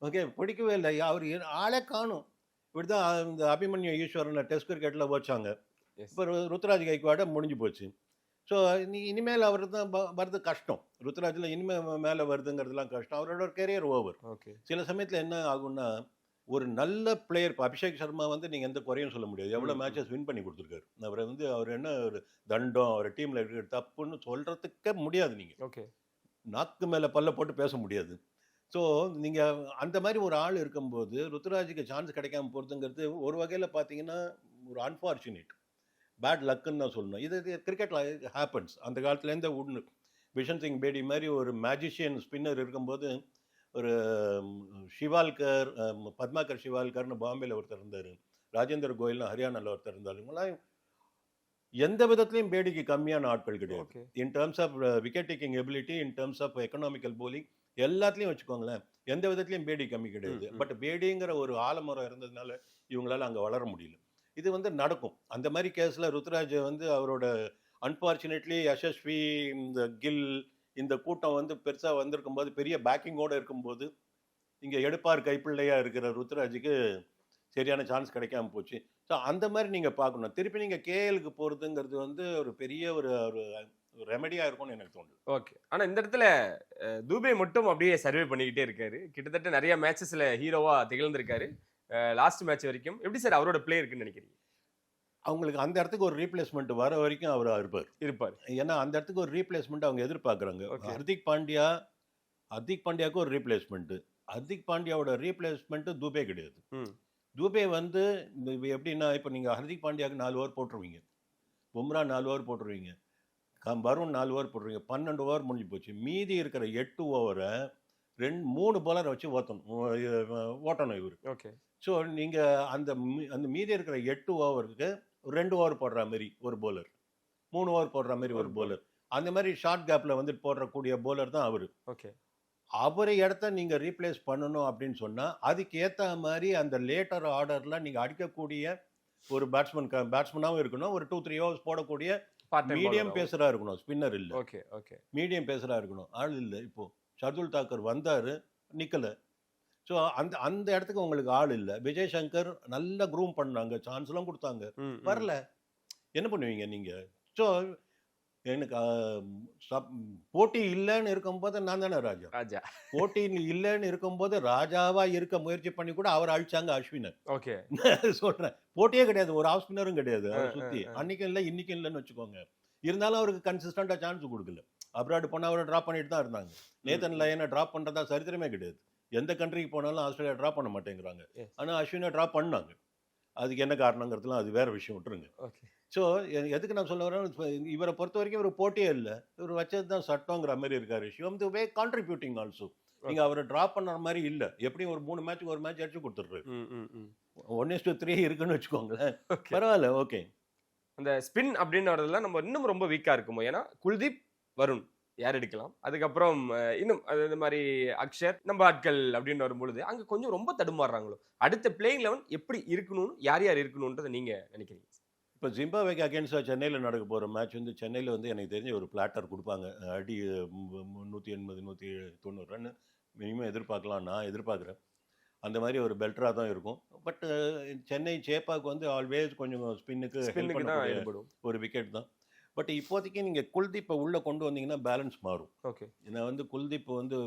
ஓகே பிடிக்கவே இல்லை. அவர் ஆளே காணும். இப்படிதான் இந்த அபிமன்யு ஈஸ்வரனை டெஸ்ட் கிரிக்கெட்டில் வச்சாங்க. இப்போ ருத்துராஜ் கைக்வாடை முடிஞ்சு போச்சு. ஸோ இனிமேல் அவர் தான் வருது கஷ்டம். ருத்துராஜில் இனிமேல் மேலே வருதுங்கிறதுலாம் கஷ்டம். அவரோட ஒரு கெரியர் ஓவர். சில சமயத்தில் என்ன ஆகும்னா ஒரு நல்ல பிளேயர். இப்போ அபிஷேக் சர்மா வந்து நீங்கள் எந்த குறையும் சொல்ல முடியாது. எவ்வளோ மேட்சஸ் வின் பண்ணி கொடுத்துருக்காரு. அவரை வந்து அவர் என்ன ஒரு தண்டம் அவர் டீமில் இருக்கிற தப்புன்னு சொல்கிறதுக்கே முடியாது. நீங்கள் நாக்கு மேலே பல்ல போட்டு பேச முடியாது. ஸோ நீங்கள் அந்த மாதிரி ஒரு ஆள் இருக்கும்போது ருத்துராஜுக்கு சான்ஸ் கிடைக்காம போகிறதுங்கிறது ஒரு வகையில் பார்த்தீங்கன்னா ஒரு அன்ஃபார்ச்சுனேட் பேட் லக்குன்னு தான் சொல்லணும். இது கிரிக்கெட்டில் ஹேப்பன்ஸ். அந்த காலத்துலேருந்து ஒன்று விஷன் சிங் பேடி மாதிரி ஒரு மேஜிஷியன் ஸ்பின்னர் இருக்கும்போது ஒரு ஷிவால்கர், பத்மாகர் ஷிவால்கர்னு பாம்பேயில் ஒருத்தர் இருந்தார், ராஜேந்திர கோயல்னு ஹரியானாவில் ஒருத்தர் இருந்தார். இவங்களாம் எந்த விதத்துலையும் பேடிக்கு கம்மியான ஆட்கள் கிடையாது. In terms of wicket taking ability, in terms of economical bowling, எல்லாத்துலேயும் வச்சுக்கோங்களேன், எந்த விதத்துலையும் பேடி கம்மி கிடையாது. பட் பேடிங்கிற ஒரு ஆலமரம் இருந்ததுனால இவங்களால அங்கே வளர முடியல. இது வந்து நடக்கும். அந்த மாதிரி கேஸில் ருத்ராஜ் வந்து அவரோட அன்ஃபார்ச்சுனேட்லி யசஸ்வி, இந்த கில், இந்த கூட்டம் வந்து பெருசாக வந்திருக்கும் போது, பெரிய பேக்கிங்கோடு இருக்கும்போது, இங்கே எடுப்பார் கைப்பிள்ளையாக இருக்கிற ருத்ராஜுக்கு சரியான சான்ஸ் கிடைக்காம போச்சு. ஸோ அந்த மாதிரி நீங்கள் பார்க்கணும். திருப்பி நீங்கள் கேஎலுக்கு போகிறதுங்கிறது வந்து ஒரு பெரிய ஒரு ரெமெடியாக இருக்கும்னு எனக்கு தோணுது. ஓகே. ஆனால் இந்த இடத்துல தூபே மட்டும் அப்படியே சர்வே பண்ணிக்கிட்டே இருக்காரு. கிட்டத்தட்ட நிறைய மேட்சஸில் ஹீரோவாக திகழ்ந்திருக்காரு லாஸ்ட் மேட்ச் வரைக்கும். எப்படி சார் அவரோட பிளே இருக்குன்னு நினைக்கிறீங்க? அவங்களுக்கு அந்த இடத்துக்கு ஒரு ரீப்ளேஸ்மெண்ட் வர வரைக்கும் அவர் இருப்பார். ஏன்னா அந்த இடத்துக்கு ஒரு ரீப்ளேஸ்மெண்ட் அவங்க எதிர்பார்க்குறாங்க. ஹர்திக் பாண்டியாவுக்கு ஒரு ரீப்ளேஸ்மெண்ட்டு. ஹர்திக் பாண்டியாவோட ரீப்ளேஸ்மெண்ட்டு தூபே கிடையாது. தூபே வந்து எப்படின்னா, இப்போ நீங்கள் ஹர்திக் பாண்டியாவுக்கு 4 ஓவர் போட்டுருவீங்க, பும்ரா 4 ஓவர் போட்டுருவீங்க, வருண் 4 ஓவர் போட்டுருவீங்க, 12 ஓவர் முடிஞ்சு போச்சு. மீதி இருக்கிற 8 ஓவரை 3 பாலரை வச்சு ஓட்டணும் இவர். ஓகே. ஸோ நீங்கள் அந்த மீதி இருக்கிற 8 ஓவருக்கு 2 ஓவர் போடுற மாதிரி ஒரு போலர், 3 ஓவர் போடுற மாதிரி ஒரு போலர், அந்த மாதிரி ஷார்ட் கேப்பில் வந்து போடுறக்கூடிய போலர் தான் அவர். ஓகே. அவரை இடத்த நீங்கள் ரீப்ளேஸ் பண்ணணும் அப்படின்னு சொன்னால் அதுக்கு ஏற்ற மாதிரி அந்த லேட்டர் ஆர்டரில் நீங்கள் அடிக்கக்கூடிய ஒரு பேட்ஸ்மனாகவும் இருக்கணும். ஒரு 2-3 ஓவர்ஸ் போடக்கூடிய மீடியம் பேசராக இருக்கணும். ஸ்பின்னர் இல்லை. ஓகே. ஓகே. மீடியம் பேசராக இருக்கணும். ஆள் இல்லை. இப்போது ஷர்துல் தாக்கர் வந்தார், நிற்கலை. ஸோ அந்த இடத்துக்கு உங்களுக்கு ஆள் இல்லை. விஜய் சங்கர் நல்லா க்ரூம் பண்ணாங்க, சான்ஸ்லாம் கொடுத்தாங்க, வரல. என்ன பண்ணுவீங்க நீங்கள்? ஸோ எனக்கு போட்டி இல்லைன்னு இருக்கும்போது நான் தானே ராஜா. போட்டி இல்லைன்னு இருக்கும்போது ராஜாவாக இருக்க முயற்சி பண்ணி கூட அவர் அழிச்சாங்க அஸ்வினை. ஓகே. சொல்கிறேன், போட்டியே கிடையாது, ஒரு ஆஃப் ஸ்பின்னரும் கிடையாது அவர் சுற்றி. அன்றைக்கும் இல்லை இன்றைக்கும் இல்லைன்னு வச்சுக்கோங்க. இருந்தாலும் அவருக்கு கன்சிஸ்டண்ட்டாக சான்ஸ் கொடுக்கல. அப்ராடு போனால் அவரை ட்ராப் பண்ணிட்டு தான் இருந்தாங்க. நேத்தன் லயனை ட்ராப் பண்ணுறதா சரித்திரமே கிடையாது. எந்த கண்ட்ரிக்கு போனாலும் ஆஸ்திரேலியா ட்ராப் பண்ண மாட்டேங்கிறாங்க. ஆனால் அஸ்வினை ட்ராப் பண்ணாங்க. அதுக்கு என்ன காரணங்கிறதுலாம் அது வேறு விஷயம், விட்டுருங்க. ஸோ எதுக்கு நான் சொல்ல வரேன், இவரை பொறுத்த வரைக்கும் இவர் போட்டியே இல்லை, இவர் வச்சது தான் சட்டங்கிற மாதிரி இருக்காரு. Shivam Dube contributing also. நீங்கள் அவரை ட்ராப் பண்ணுற மாதிரி இல்லை. எப்படியும் ஒரு 3 மேட்ச்சுக்கு ஒரு மேட்ச் அடிச்சு கொடுத்துட்ரு. 1:3 இருக்குன்னு வச்சுக்கோங்களேன், பரவாயில்ல. ஓகே. அந்த ஸ்பின் அப்படின்னு வரதுல நம்ம இன்னும் ரொம்ப வீக்காக இருக்குமோ? ஏன்னா குல்தீப், வருண் யார் எடுக்கலாம், அதுக்கப்புறம் இன்னும் அது மாதிரி அக்ஷர், நம்ம ஆட்கள் அப்படின்னு வரும்பொழுது அங்கே கொஞ்சம் ரொம்ப தடுமாறுறாங்களோ. அடுத்த பிளேயிங் 11 எப்படி இருக்கணும்னு, யார் யார் இருக்கணுன்றதை நீங்கள் நினைக்கிறீங்க? இப்போ ஜிம்பாப்வேக்கு அகேன்ஸ்டாக சென்னையில் நடக்க போகிற மேட்ச் வந்து சென்னையில் வந்து எனக்கு தெரிஞ்ச ஒரு பிளாட்டர் கொடுப்பாங்க. அடி 180 190 ரன் மினிமம் எதிர்பார்க்கலாம். நான் எதிர்பார்க்குறேன் அந்த மாதிரி ஒரு பெல்டராக தான் இருக்கும். பட் சென்னை சேப்பாக்கு வந்து ஆல்வேஸ் கொஞ்சம் ஸ்பின்னுக்கு தான் ஒரு விக்கெட் தான். பட் இப்போதைக்கு நீங்கள் குல்தீப்பை உள்ளே கொண்டு வந்தீங்கன்னா பேலன்ஸ் மாறும். ஓகே. ஏன்னா வந்து குல்தீப் வந்து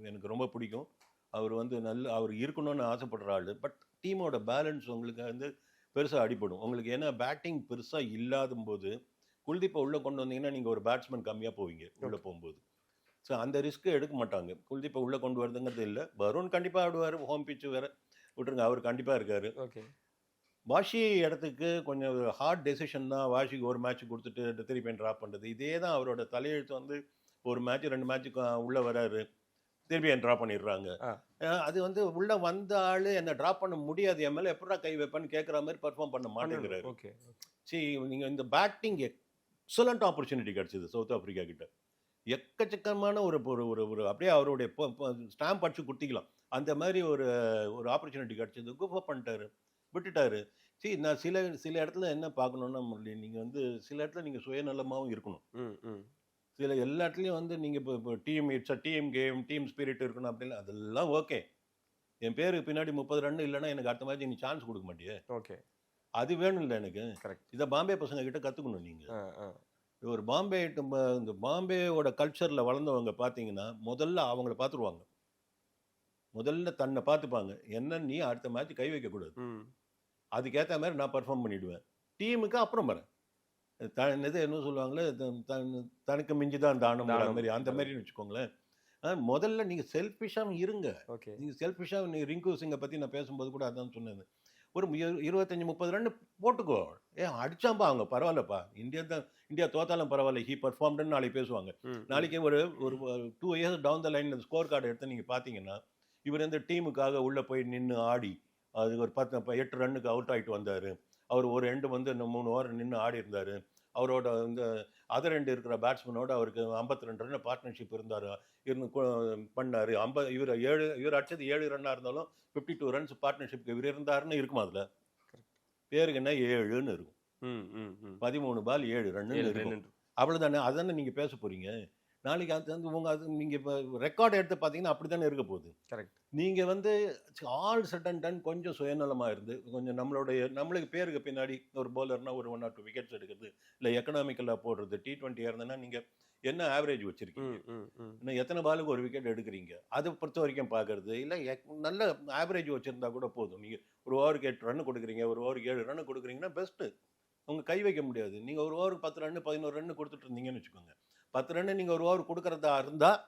எனக்கு ரொம்ப பிடிக்கும். அவர் வந்து அவர் இருக்கணும்னு ஆசைப்படுற ஆள். பட் டீமோட பேலன்ஸ் உங்களுக்கு வந்து பெருசாக அடிப்படும் உங்களுக்கு. ஏன்னா பேட்டிங் பெருசாக இல்லாத போது குல்தீப்பை உள்ளே கொண்டு வந்தீங்கன்னா நீங்கள் ஒரு பேட்ஸ்மேன் கம்மியாக போவீங்க உள்ளே போகும்போது. ஸோ அந்த ரிஸ்க்கு எடுக்க மாட்டாங்க. குல்தீப்பை உள்ளே கொண்டு வரதுங்கிறது இல்லை. வருண் கண்டிப்பாக ஆடுவார், ஹோம் பிச்சு வேறு விட்டுருங்க, அவர் கண்டிப்பாக இருக்கார். ஓகே. வாஷி இடத்துக்கு கொஞ்சம் ஹார்ட் டெசிஷன் தான். வாஷிக்கு ஒரு மேட்ச் கொடுத்துட்டு திருப்பி ட்ராப் பண்ணுறது, இதே தான் அவரோட தலையெழுத்து. வந்து ஒரு மேட்ச் 2 மேட்ச்சுக்கு உள்ளே வராரு, திருப்பி என் ட்ராப் பண்ணிடுறாங்க. அது வந்து உள்ளே வந்த ஆள் என்னை ட்ராப் பண்ண முடியாது, என் மேலே எப்படா கை வைப்பேன்னு கேட்குற மாதிரி பர்ஃபார்ம் பண்ண மாட்டேங்கிறாரு. ஓகே. சரி, நீங்கள் இந்த பேட்டிங் எக்ஸலண்ட் ஆப்பர்ச்சுனிட்டி கிடச்சிது சவுத் ஆஃப்ரிக்கா கிட்ட. எக்கச்சக்கமான ஒரு ஒரு அப்படியே அவருடைய ஸ்டாம்ப் அடிச்சு கொடுத்திக்கலாம். அந்த மாதிரி ஒரு ஆப்பர்ச்சுனிட்டி கிடச்சிது. குஃபா பண்ணிட்டாரு, விட்டுட்டாரு. சரி, நான் சில இடத்துல என்ன பார்க்கணுன்னா, நீங்கள் வந்து சில இடத்துல நீங்கள் சுயநலமாகவும் இருக்கணும். சில எல்லா இடத்துலையும் வந்து நீங்கள் இப்போ team team game, team spirit இருக்கணும் அப்படின்னு, அதெல்லாம் ஓகே. என் பேருக்கு பின்னாடி 30 ரன் இல்லைன்னா எனக்கு அடுத்த மாதிரி நீ சான்ஸ் கொடுக்க மாட்டியே. ஓகே. அது வேணும் இல்லை எனக்கு. கரெக்ட். இதை பாம்பே பசங்க கிட்ட கற்றுக்கணும் நீங்கள். ஒரு இந்த பாம்பேவோட கல்ச்சரில் வளர்ந்தவங்க பார்த்தீங்கன்னா முதல்ல அவங்கள பார்த்துருவாங்க. முதல்ல தன்னை பார்த்துப்பாங்க. என்ன நீ அடுத்த மேட்ச் கை வைக்கக்கூடாது, அதுக்கேற்ற மாதிரி நான் பர்ஃபார்ம் பண்ணிவிடுவேன். டீமுக்கு அப்புறம் வரேன். இது என்ன சொல்லுவாங்களே, தனக்கு மிஞ்சி தான் தானம் மாதிரி, அந்த மாதிரின்னு வச்சுக்கோங்களேன். முதல்ல நீங்கள் செல்ஃபிஷாக இருங்க. ஓகே. நீங்கள் செல்ஃபிஷாக ரிங்கு சிங்கை பற்றி நான் பேசும்போது கூட அதான் சொன்னது. ஒரு 25-30 ரன் போட்டுக்கோ. அடிச்சாம்பா அவங்க, பரவாயில்லப்பா, இந்தியா தோத்தாலும் பரவாயில்ல, ஹீ பர்ஃபார்ம்டுன்னு நாளைக்கு பேசுவாங்க. நாளைக்கு ஒரு 2 years down the line score card எடுத்து நீங்கள் பார்த்தீங்கன்னா, இவர் இந்த டீமுக்காக உள்ளே போய் நின்று ஆடி அது ஒரு 8 ரன்னுக்கு அவுட் ஆகிட்டு வந்தார். அவர் ஒரு எண்டு வந்து 3 ஓவர் நின்று ஆடி இருந்தார். அவரோட இந்த அதர் ரெண்டு இருக்கிற பேட்ஸ்மேனோட அவருக்கு 52 ரன் பார்ட்னர்ஷிப் பண்ணார். இவர் அடிச்சது 7 ரன்னாக இருந்தாலும் 52 ரன்ஸ் பார்ட்னர்ஷிப்க்கு இவர் இருந்தாருன்னு இருக்குமா? அதில் பேருக்கு என்ன 7ன்னு இருக்கும். 13 பால் 7 ரன்னு இருக்கும். அவ்வளோதானே. அதானே நீங்கள் பேச போகிறீங்க. நாளைக்கு அது நீங்கள் இப்போ ரெக்கார்டு எடுத்து பார்த்தீங்கன்னா அப்படி தானே இருக்க போகுது. கரெக்ட். நீங்கள் வந்து ஆல் செட் அண்ட் டன் கொஞ்சம் சுயநலமாக இருந்து கொஞ்சம் நம்மளுக்கு பேருக்கு பின்னாடி ஒரு பவுலர்னா ஒரு 1 or 2 விக்கெட்ஸ் எடுக்கிறது, இல்லை எக்கனாமிக்கலாக போடுறது. T20 இருந்ததுன்னா நீங்கள் என்ன ஆவரேஜ் வச்சுருக்கீங்க, இன்னும் எத்தனை பாலுக்கு ஒரு விக்கெட் எடுக்கிறீங்க, அதை பொறுத்த வரைக்கும் பார்க்கறது. இல்லை நல்ல ஆவரேஜ் வச்சுருந்தா கூட போதும். நீங்கள் ஒரு ஓவருக்கு 8 ரன் கொடுக்குறீங்க, ஒரு ஓவருக்கு 7 ரன் கொடுக்குறீங்கன்னா பெஸ்ட்டு. உங்கள் கை வைக்க முடியாது. நீங்கள் ஒரு ஓவருக்கு 10 ரன் 11 ரன் கொடுத்துட்டு இருந்தீங்கன்னு வச்சுக்கோங்க. 10 ரன் நீங்கள் ஒரு ஓவர் கொடுக்குறதா இருந்தால்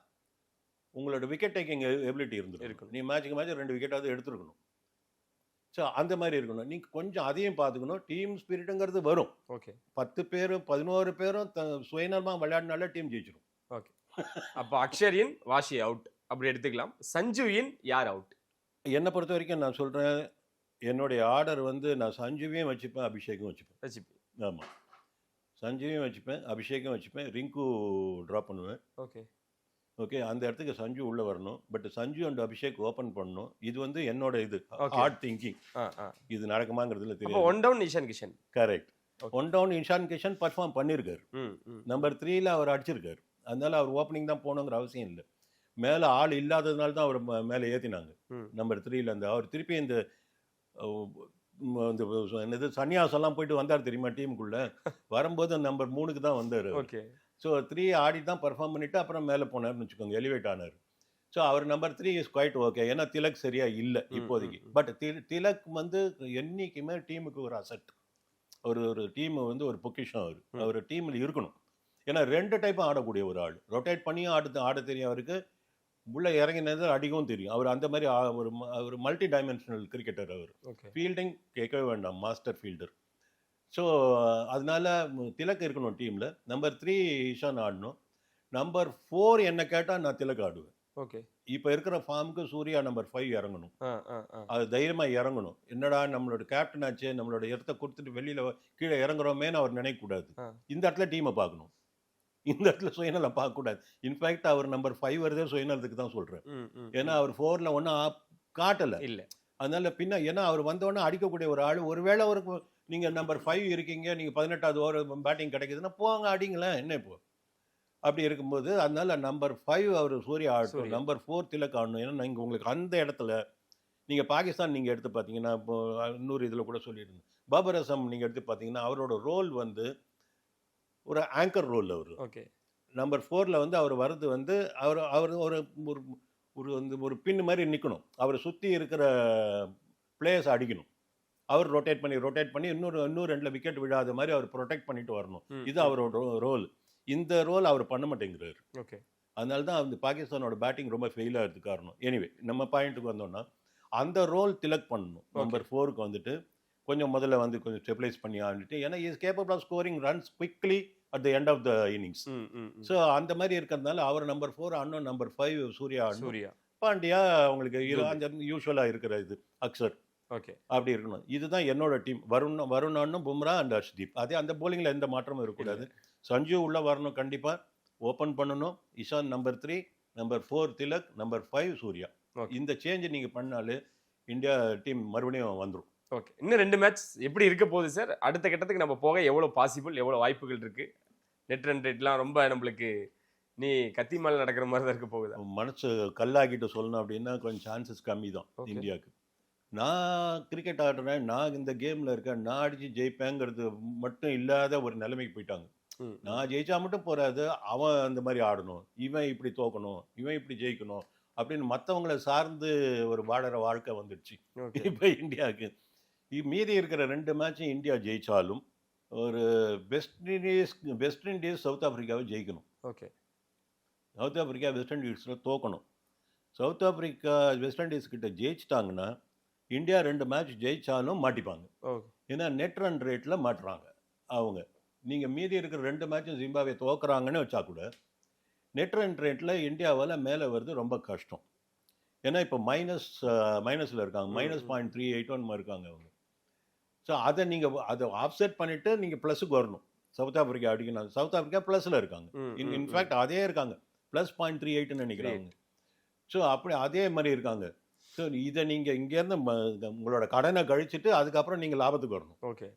உங்களோட விக்கெட் டேக்கிங் எபிலிட்டி இருந்துருக்கும். நீ மேட்சுக்கு மேட்ச் 2 விக்கெட்டாவது எடுத்துருக்கணும். ஸோ அந்த மாதிரி இருக்கணும். நீங்கள் கொஞ்சம் அதையும் பார்த்துக்கணும். டீம் ஸ்பிரிட்டுங்கிறது வரும். ஓகே. 10 பேரும் 11 பேரும் சுயநலமாக விளையாடினாலே டீம் ஜெயிச்சிடும். ஓகே. அப்போ அக்ஷரின் வாஷி அவுட் அப்படி எடுத்துக்கலாம். சஞ்சுவின் யார் அவுட்? என்னை பொறுத்த வரைக்கும் நான் சொல்கிறேன், என்னுடைய ஆர்டர் வந்து நான் சஞ்சுவையும் வச்சுப்பேன், அபிஷேக்கும் வச்சுப்பேன். ஆமாம், சஞ்சுவையும் வச்சுப்பேன், அபிஷேக்கும் வச்சுப்பேன், ரிங்கு ட்ராப் பண்ணுவேன். ஓகே. அந்த இடத்துக்கு சஞ்சு உள்ளே வரணும். But Sanju and Abhishek open பண்ணணும். இது வந்து என்னோட இது ஹார்ட் திங்கிங். இது நடக்குமாங்கிறதுல தெரியும். One down Ishan Kishan. Correct. One down Ishan Kishan perform பண்ணியிருக்காரு. நம்பர் 3ல அவர் அடிச்சிருக்காரு. அதனால அவர் ஓப்பனிங் தான் போகணுங்கிற அவசியம் இல்லை. மேலே ஆள் இல்லாததுனால தான் அவர் மேலே ஏற்றினாங்க. நம்பர் 3ல அவர் திருப்பி இந்த என்னது சன்னியாசெல்லாம் போயிட்டு வந்தார் தெரியுமா டீமுக்குள்ள. வரும்போது நம்பர் 3க்கு தான் வந்தார். ஓகே. ஸோ 3 ஆடி தான் பர்ஃபார்ம் பண்ணிவிட்டு அப்புறம் மேலே போனார்னு வச்சுக்கோங்க, எலிவேட் ஆனார். ஸோ அவர் நம்பர் 3 இஸ் குவைட் ஓகே. ஏன்னா திலக் சரியா இல்லை இப்போதைக்கு. பட் திலக் வந்து என்றைக்குமே டீமுக்கு ஒரு அசட். ஒரு டீம் வந்து ஒரு பொக்கிஷம். அவர் டீமில் இருக்கணும். ஏன்னா 2 டைப்பும் ஆடக்கூடிய ஒரு ஆள். ரொட்டேட் பண்ணியும் ஆட தெரியும் அவருக்கு, உள்ளே இறங்கினது அடிக்கவும் தெரியும். அவர் அந்த மாதிரி ஒரு மல்டி டைமென்ஷனல் கிரிக்கெட்டர். அவர் ஃபீல்டிங் கேட்கவே வேண்டாம், மாஸ்டர் ஃபீல்டர். ஸோ அதனால திலக் இருக்கணும் டீமில். நம்பர் 3 ஈஷான் ஆடணும். நம்பர் 4 என்ன கேட்டால் நான் திலக் ஆடுவேன். ஓகே. இப்போ இருக்கிற ஃபார்முக்கு சூர்யா நம்பர் 5 இறங்கணும். அது தைரியமாக இறங்கணும். என்னடா நம்மளோட கேப்டன் ஆச்சு, நம்மளோட இடத்த கொடுத்துட்டு வெளியில் கீழே இறங்குறோமேன்னு அவர் நினைக்கக்கூடாது. இந்த இடத்துல டீமை பார்க்கணும். இந்த இடத்துல சுயநலம் பார்க்கக்கூடாது. இன்ஃபேக்ட் அவர் நம்பர் 5 வருதே சுயநலத்துக்கு தான் சொல்கிறேன். ஏன்னா அவர் 4ல் ஒன்றும் காட்டலை இல்லை. அதனால ஏன்னா அவர் வந்தோடனே அடிக்கக்கூடிய ஒரு ஆள். ஒருவேளை அவருக்கு நீங்கள் நம்பர் 5 இருக்கீங்க, நீங்கள் 18வது ஓவர் பேட்டிங் கிடைக்குதுன்னா போங்க அடிங்களேன், என்ன இப்போ அப்படி இருக்கும்போது. அதனால நம்பர் 5 அவர் சூர்யா ஆடணும். நம்பர் 4 திலக் ஆடணும். ஏன்னா நீங்கள் உங்களுக்கு அந்த இடத்துல நீங்கள் பாகிஸ்தான் நீங்கள் எடுத்து பார்த்தீங்கன்னா, இப்போ இன்னொரு இதில் கூட சொல்லியிருந்தேன், பாபர் அசம் நீங்கள் எடுத்து பார்த்தீங்கன்னா அவரோட ரோல் வந்து ஒரு ஆங்கர் ரோல். அவர் ஓகே. நம்பர் 4ல் வந்து அவர் வர்றது வந்து அவர் ஒரு பின் மாதிரி நிற்கணும். அவரை சுற்றி இருக்கிற பிளேயர்ஸ் அடிக்கணும். அவர் ரொட்டேட் பண்ணி இன்னொரு 2 விக்கெட் விழாத மாதிரி அவர் ப்ரொடெக்ட் பண்ணிட்டு வரணும். இது அவரோட ரோல். இந்த ரோல் அவர் பண்ண மாட்டேங்கிறாரு. ஓகே. அதனால தான் அந்த பாகிஸ்தானோட பேட்டிங் ரொம்ப ஃபெயில் ஆகிறதுக்கு காரணம். எனிவே நம்ம பாயிண்ட்டுக்கு வந்தோம்னா அந்த ரோல் திலக் பண்ணணும். நம்பர் 4க்கு வந்துட்டு கொஞ்சம் முதல்ல வந்து கொஞ்சம் ஸ்டெபிலைஸ் பண்ணி ஆடிட்டு, ஏன்னா is capable of scoring runs quickly at the end of the innings. So அந்த மாதிரி இருக்கிறதுனால அவர் நம்பர் 4 ஆடணும். நம்பர் 5 சூர்யா ஆடணும். பாண்டியா அவங்களுக்கு அந்த யூஸ்வலாக இருக்கிற இது அக்சர். ஓகே. அப்படி இருக்கணும். இதுதான் என்னோட டீம். வருண் ஆடணும், பும்ரா அண்ட் ஹர்ஷ்தீப். அதே அந்த போலிங்கில் எந்த மாற்றமும் இருக்கக்கூடாது. சஞ்சு உள்ளே வரணும், கண்டிப்பாக ஓப்பன் பண்ணணும். Ishan number 3, number 4 Tilak, number 5 Surya. இந்த சேஞ்சை நீங்கள் பண்ணாலே இந்தியா டீம் மறுபடியும் வந்துடும். ஓகே. இன்னும் 2 மேட்ச் எப்படி இருக்க போகுது சார்? அடுத்த கட்டத்துக்கு நம்ம போக எவ்வளோ பாசிபிள், எவ்வளோ வாய்ப்புகள் இருக்குது? நெட் ரன் ரேட்லாம் ரொம்ப நம்மளுக்கு நீ கத்தி மேலே நடக்கிற மாதிரி தான் இருக்க போகுது. மனசு கல்லாக்கிட்டு சொல்லணும் அப்படின்னா கொஞ்சம் சான்சஸ் கம்மி தான் இந்தியாவுக்கு. நான் கிரிக்கெட் ஆடுறேன், நான் இந்த கேமில் இருக்கேன், நான் அடித்து ஜெயிப்பேங்கிறது மட்டும் இல்லாத ஒரு நிலைமைக்கு போயிட்டாங்க. நான் ஜெயிச்சா மட்டும் போறாது, அவன் அந்த மாதிரி ஆடணும், இவன் இப்படி தோக்கணும், இவன் இப்படி ஜெயிக்கணும் அப்படின்னு மற்றவங்களை சார்ந்து ஒரு வாழற வாழ்க்கை வந்துடுச்சு இப்போ இந்தியாவுக்கு. மீதி இருக்கிற 2 மேட்சும் இந்தியா ஜெயிச்சாலும் ஒரு வெஸ்ட் இண்டீஸ் சவுத் ஆப்பிரிக்காவை ஜெயிக்கணும். ஓகே. சவுத் ஆப்பிரிக்கா வெஸ்ட் இண்டீஸில் தோக்கணும். சவுத் ஆப்பிரிக்கா வெஸ்ட் இண்டீஸ் கிட்ட ஜெயிச்சிட்டாங்கன்னா இந்தியா 2 மேட்ச் ஜெயிச்சாலும் மாட்டிப்பாங்க. ஏன்னா நெட் ரன் ரேட்டில் மாட்டுறாங்க அவங்க. நீங்கள் மீதி இருக்கிற 2 மேட்சும் ஜிம்பாப்வே தோக்குறாங்கன்னு வச்சா கூட நெட் ரன் ரேட்டில் இந்தியாவால் மேலே வருது ரொம்ப கஷ்டம். ஏன்னா இப்போ மைனஸில் இருக்காங்க, -0.381 இருக்காங்க அவங்க. ஸோ அதை நீங்கள் அதை ஆஃப்செட் பண்ணிவிட்டு நீங்கள் ப்ளஸுக்கு வரணும். சவுத் ஆப்பிரிக்கா அடிக்கணும். சவுத் ஆப்பிரிக்கா ப்ளஸில் இருக்காங்க, இன்ஃபேக்ட் அதே இருக்காங்க, +0.38ன்னு நினைக்கிறாங்க. ஸோ அப்படி அதே மாதிரி இருக்காங்க. ஸோ இதை நீங்கள் இங்கேருந்து உங்களோட கடனை கழிச்சிட்டு அதுக்கப்புறம் நீங்கள் லாபத்துக்கு வரணும். ஓகே.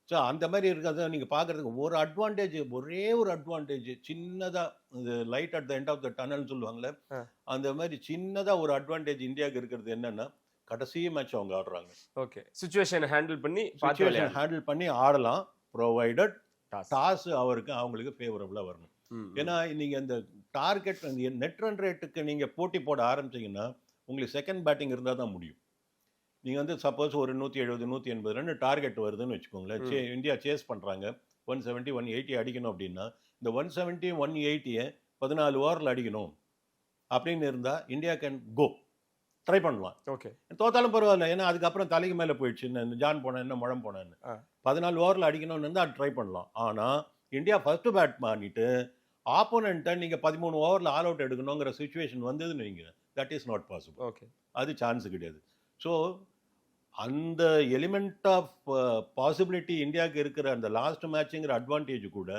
ஸோ அந்த மாதிரி இருக்கிறத நீங்கள் பார்க்குறதுக்கு ஒரு அட்வான்டேஜ், ஒரே ஒரு அட்வான்டேஜ் சின்னதாக, இந்த light at the end of the டனல்னு சொல்லுவாங்களே, அந்த மாதிரி சின்னதாக ஒரு அட்வான்டேஜ் இந்தியாவுக்கு இருக்கிறது என்னென்னா கடைசி மேட்ச் அவங்க ஆடுறாங்க. ஓகே. சிச்சுவேஷன் ஹேண்டில் பண்ணி ஆடலாம், ப்ரொவைடட் டாஸ் அவங்களுக்கு ஃபேவரபுளாக வரணும். ஏன்னா நீங்கள் இந்த டார்கெட் நெட் ரன் ரேட்டுக்கு நீங்கள் போட்டி போட ஆரம்பிச்சிங்கன்னா உங்களுக்கு செகண்ட் பேட்டிங் இருந்தால் தான் முடியும். நீங்கள் வந்து சப்போஸ் ஒரு 170 180 ரன் டார்கெட் வருதுன்னு வச்சுக்கோங்களேன், இந்தியா சேஸ் பண்ணுறாங்க, 170 180 அடிக்கணும் அப்படின்னா இந்த 170 180 14 ஓவரில் அடிக்கணும் அப்படின்னு இருந்தால் இந்தியா கேன் கோ ட்ரை பண்ணலாம். ஓகே. தோத்தாலும் பரவாயில்ல, ஏன்னா அதுக்கப்புறம் தலைக்கு மேலே போயிடுச்சு, இந்த ஜான் போனேன் என்ன முழம் போனேன்னு. 14 ஓவரில் அடிக்கணும்னு இருந்தால் அது ட்ரை பண்ணலாம். ஆனால் இந்தியா ஃபர்ஸ்ட் பேட் பண்ணிட்டு ஆப்போனண்ட்டை நீங்கள் 13 ஓவரில் ஆல் அவுட் எடுக்கணுங்கிற சுச்சுவேஷன் வந்ததுன்னு நீங்கள், that is not possible. Okay. அது சான்ஸ் கிடையாது. ஸோ அந்த எலிமெண்ட் ஆஃப் பாசிபிலிட்டி இந்தியாவுக்கு இருக்கிற அந்த லாஸ்ட் மேட்சுங்கிற அட்வான்டேஜ் கூட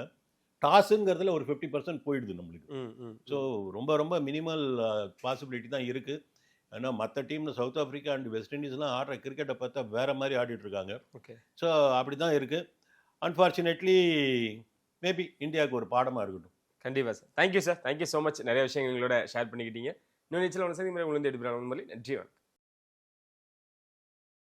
டாஸுங்கிறதுல ஒரு 50% போயிடுது நம்மளுக்கு. ஸோ ரொம்ப ரொம்ப மினிமல் பாசிபிலிட்டி தான் இருக்குது. ஏன்னா மற்ற டீமில் சவுத் ஆப்பிரிக்கா அண்ட் வெஸ்ட் இண்டீஸ்லாம் ஆடுற கிரிக்கெட்டை பார்த்தா வேறு மாதிரி ஆடிட்டு இருக்காங்க. ஓகே. ஸோ அப்படி தான் இருக்குது. அன்ஃபார்ச்சுனேட்லி மேபி இந்தியாவுக்கு ஒரு பாடமாக இருக்கட்டும். கண்டிப்பாக sir. Thank you sir, thank you so much. நிறைய விஷயங்கள் எங்களோட ஷேர் பண்ணிக்கிட்டீங்க. இன்னும் நிச்சயம் ஒன்று சரி உங்களுக்கு எடுத்துக்கிறாங்க. நன்றி.